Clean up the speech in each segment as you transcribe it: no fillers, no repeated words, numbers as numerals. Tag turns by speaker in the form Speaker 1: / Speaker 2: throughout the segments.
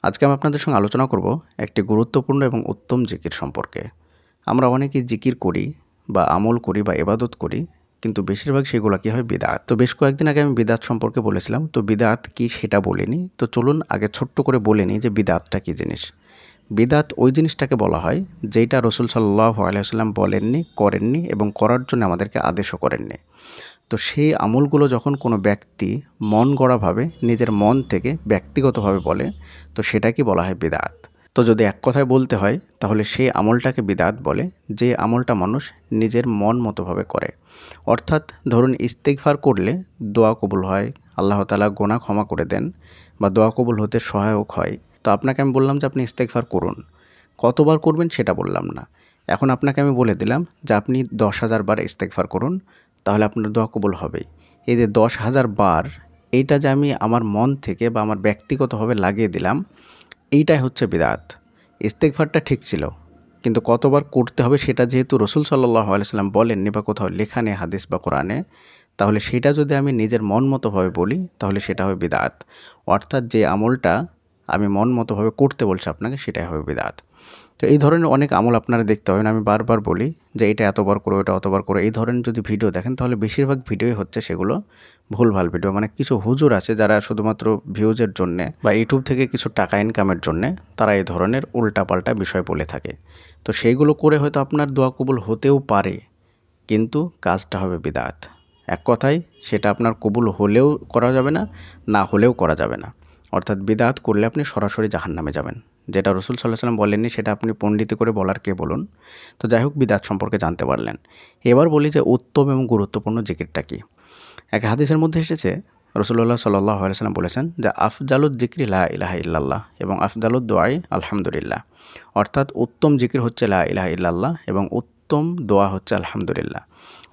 Speaker 1: আজকে আমি আপনাদের সঙ্গে আলোচনা করব একটি গুরুত্বপূর্ণ এবং উত্তম জিকির সম্পর্কে। আমরা অনেকেই জিকির করি বা আমল করি বা ইবাদত করি, কিন্তু বেশিরভাগ সেগুলো কি হয় বিদআত। তো বেশ কয়েকদিন আগে আমি বিদআত সম্পর্কে বলেছিলাম। তো বিদআত কি সেটা বলিনি। তো চলুন আগে ছোট্ট করে বলে নিই যে বিদআতটা কী জিনিস। বিদআত ওই জিনিসটাকে বলা হয় যেইটা রাসূল সাল্লাল্লাহু আলাইহি ওয়াসাল্লাম বলেননি, করেননি এবং করার জন্য আমাদেরকে আদেশও করেননি। তো সেই আমলগুলো যখন কোনো ব্যক্তি মন গড়াভাবে নিজের মন থেকে ব্যক্তিগতভাবে বলে, তো সেটাকে বলা হয় বিদআত। তো যদি এক কথায় বলতে হয় তাহলে সেই আমলটাকে বিদআত বলে যে আমলটা মানুষ নিজের মন মতোভাবে করে। অর্থাৎ ধরুন ইস্তেগফার করলে দোয়া কবুল হয়, আল্লাহ তাআলা গুনাহ ক্ষমা করে দেন বা দোয়া কবুল হতে সহায়ক হয়। তো আপনাকে আমি বললাম যে আপনি ইস্তেগফার করুন, কতবার করবেন সেটা বললাম না। এখন আপনাকে আমি বলে দিলাম যে আপনি ১০,০০০ বার ইস্তেগফার করুন, তাহলে আপনার দোয়া কবুল হবেই। এই যে ১০,০০০ বার, এইটা যে আমি আমার মন থেকে বা আমার ব্যক্তিগতভাবে লাগিয়ে দিলাম, এইটাই হচ্ছে বিদআত। ইস্তেগফারটা ঠিক ছিল, কিন্তু কতবার করতে হবে সেটা যেহেতু রাসূল সাল্লাল্লাহু আলাইহি ওয়াসাল্লাম বলেননি বা কোথাও লেখা নেই হাদিস বা কোরআনে, তাহলে সেটা যদি আমি নিজের মন মতোভাবে বলি তাহলে সেটা হবে বিদআত। অর্থাৎ যে আমলটা আমি মন মতোভাবে করতে বলছি আপনাকে, সেটাই হবে বিদআত। তো এই ধরনের অনেক আমল আপনারা দেখতে পাবেন। আমি বারবার বলি যে এটা এতবার করো, এটা অতবার করো। এই ধরনের যদি ভিডিও দেখেন তাহলে বেশিরভাগ ভিডিওই হচ্ছে সেগুলো ভুলভাল ভিডিও। মানে কিছু হুজুর আছে যারা শুধুমাত্র ভিউজের জন্যে বা ইউটিউব থেকে কিছু টাকা ইনকামের জন্যে তারা এই ধরনের উল্টাপাল্টা বিষয় বলে থাকে। তো সেইগুলো করে হয়তো আপনার দোয়া কবুল হতেও পারে, কিন্তু কাজটা হবে বিদআত। এক কথায় সেটা আপনার কবুল হলেও করা যাবে না, না হলেও করা যাবে না। অর্থাৎ বিদআত করলে আপনি সরাসরি জাহান্নামে যাবেন। যেটা রাসূল সাল্লাল্লাহু আলাইহি ওয়াসাল্লাম বলেননি সেটা আপনি পণ্ডিতি করে বলার কে বলুন। তো যাই হোক, বিদআত সম্পর্কে জানতে পারলেন। এবার বলি যে উত্তম এবং গুরুত্বপূর্ণ জিকিরটা কী। এক হাদিসের মধ্যে এসেছে রাসূলুল্লাহ সাল্লাল্লাহু আলাইহি ওয়াসাল্লাম বলেছেন যে আফজালুদ যিকরি লা ইলাহা ইল্লাল্লাহ এবং আফজালুদ দুআই আলহামদুলিল্লাহ। অর্থাৎ উত্তম জিকির হচ্ছে লা ইলাহা ইল্লাল্লাহ এবং উত্তম দোয়া হচ্ছে আলহামদুলিল্লাহ।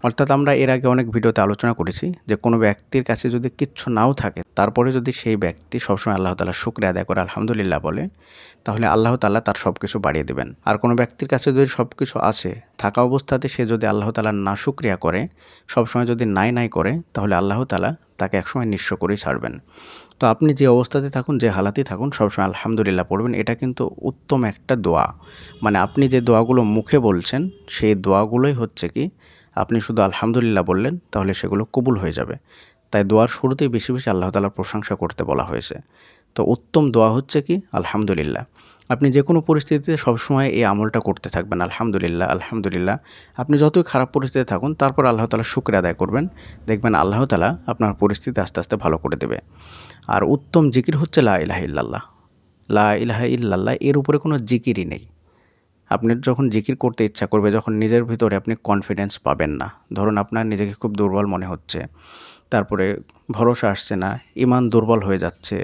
Speaker 1: অর্থাৎ আমরা এর আগে অনেক ভিডিওতে আলোচনা করেছি যে কোনো ব্যক্তির কাছে যদি কিচ্ছু নাও থাকে, তারপরে যদি সেই ব্যক্তি সবসময় আল্লাহ তাআলার শুকরিয়া আদায় করে আলহামদুলিল্লাহ বলে, তাহলে আল্লাহ তাআলা তার সব কিছু বাড়িয়ে দেবেন। আর কোনো ব্যক্তির কাছে যদি সব কিছু আছে, থাকা অবস্থাতে সে যদি আল্লাহ তাআলার নাশুকরিয়া করে, সবসময় যদি নাই নাই করে, তাহলে আল্লাহ তাআলা তাকে একসময় নিঃস্ব করেই ছাড়বেন। তো আপনি যে অবস্থাতে থাকুন, যে হালাতেই থাকুন, সবসময় আলহামদুলিল্লাহ পড়বেন। এটা কিন্তু উত্তম একটা দোয়া। মানে আপনি যে দোয়াগুলো মুখে বলছেন, সেই দোয়াগুলোই হচ্ছে কি, আপনি শুধু আলহামদুলিল্লাহ বললেন তাহলে সেগুলো কবুল হয়ে যাবে। তাই দোয়ার শুরুতেই বেশি বেশি আল্লাহ তাআলার প্রশংসা করতে বলা হয়েছে। তো উত্তম দোয়া হচ্ছে কি আলহামদুলিল্লাহ। আপনি যে কোনো পরিস্থিতিতে সবসময় এই আমলটা করতে থাকবেন, আলহামদুলিল্লাহ, আলহামদুলিল্লাহ। আপনি যতই খারাপ পরিস্থিতিতে থাকুন, তারপর আল্লাহ তাআলার শুকরিয়া আদায় করবেন। দেখবেন আল্লাহ তাআলা আপনার পরিস্থিতি আস্তে আস্তে ভালো করে দেবে। আর উত্তম জিকির হচ্ছে লা ইলাহা ইল্লাল্লাহ। লা ইলাহা ইল্লাল্লাহ, এর উপরে কোনো জিকিরই নেই। আপনার যখন জিকির করতে ইচ্ছা করবে, যখন নিজের ভিতরে আপনি কনফিডেন্স পাবেন না, ধরুন আপনার নিজেকে খুব দুর্বল মনে হচ্ছে, তারপরে ভরসা আসছে না, ঈমান দুর্বল হয়ে যাচ্ছে,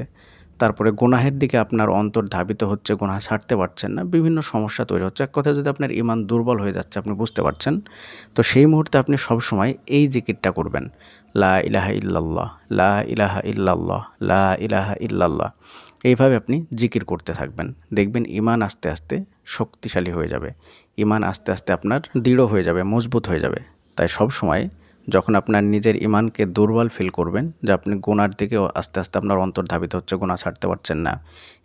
Speaker 1: তারপরে গুনাহের দিকে আপনার অন্তর ধাবিত হচ্ছে, গুনাহ ছাড়তে পারছেন না, বিভিন্ন সমস্যা তৈরি হচ্ছে। এক কথায় যদি আপনার ঈমান দুর্বল হয়ে যাচ্ছে, আপনি বুঝতে পারছেন, তো সেই মুহূর্তে আপনি সবসময় এই জিকিরটা করবেন, লা ইলাহা ইল্লাল্লাহ, লা ইলাহা ইল্লাল্লাহ, লা ইলাহা ইল্লাল্লাহ। এইভাবে আপনি জিকির করতে থাকবেন। দেখবেন ঈমান আস্তে আস্তে শক্তিশালী হয়ে যাবে। ঈমান আস্তে আস্তে আপনার দৃঢ় হয়ে যাবে, মজবুত হয়ে যাবে। তাই সবসময় যখন আপনার নিজের ঈমানকে দুর্বল ফিল করবেন, যে আপনি গুনার দিকেও আস্তে আস্তে আপনার অন্তর ধাবিত হচ্ছে, গুনাহ ছাড়তে পারছেন না,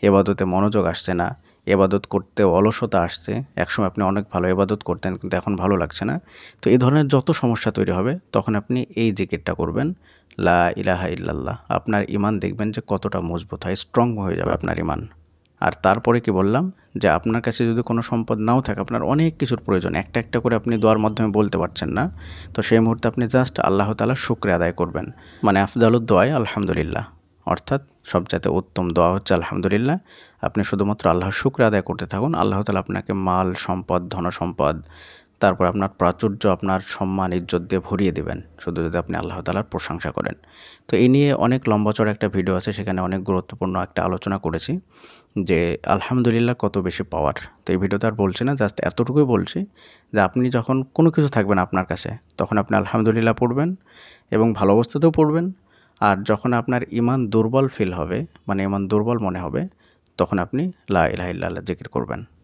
Speaker 1: ইবাদতে মনোযোগ আসছে না, ইবাদত করতে অলসতা আসছে, একসময় আপনি অনেক ভালো ইবাদত করতেন কিন্তু এখন ভালো লাগছে না। তো এই ধরনের যত সমস্যা তৈরি হবে, তখন আপনি এই জিকিরটা করবেন, লা ইলাহা ইল্লাল্লাহ। আপনার ঈমান দেখবেন যে কতটা মজবুত হয়, স্ট্রং হয়ে যাবে আপনার ঈমান। আর তারপরে কি বললাম, যে আপনার কাছে যদি কোনো সম্পদ নাও থাকে, আপনার অনেক কিছুর প্রয়োজন, একটা একটা করে আপনি দোয়ার মাধ্যমে বলতে পারছেন না, তো সেই মুহূর্তে আপনি জাস্ট আল্লাহ তাআলার শুকরিয়া আদায় করবেন। মানে আফদালুদ দোয়াই আলহামদুলিল্লাহ। অর্থাৎ সবচাইতে উত্তম দোয়া হচ্ছে আলহামদুলিল্লাহ। আপনি শুধুমাত্র আল্লাহর শুকরিয়া আদায় করতে থাকুন। আল্লাহ তাআলা আপনাকে মাল, সম্পদ, ধনসম্পদ, তারপর আপনার প্রাচুর্য, আপনার সম্মান, ইজ্জত দিয়ে ভরিয়ে দেবেন, শুধু যদি আপনি আল্লাহ তাআলার প্রশংসা করেন। তো এই নিয়ে অনেক লম্বা চড়া একটা ভিডিও আছে, সেখানে অনেক গুরুত্বপূর্ণ একটা আলোচনা করেছি যে আলহামদুলিল্লাহ কত বেশি পাওয়ার। তো এই ভিডিওতে আর বলছি না, জাস্ট এতটুকুই বলছি যে আপনি যখন কোনো কিছু থাকবে না আপনার কাছে, তখন আপনি আলহামদুলিল্লাহ পড়বেন এবং ভালো অবস্থাতেও পড়বেন। আর যখন আপনার ঈমান দুর্বল ফিল হবে, মানে ঈমান দুর্বল মনে হবে, তখন আপনি লা ইলাহা ইল্লাল্লাহ জিকির করবেন।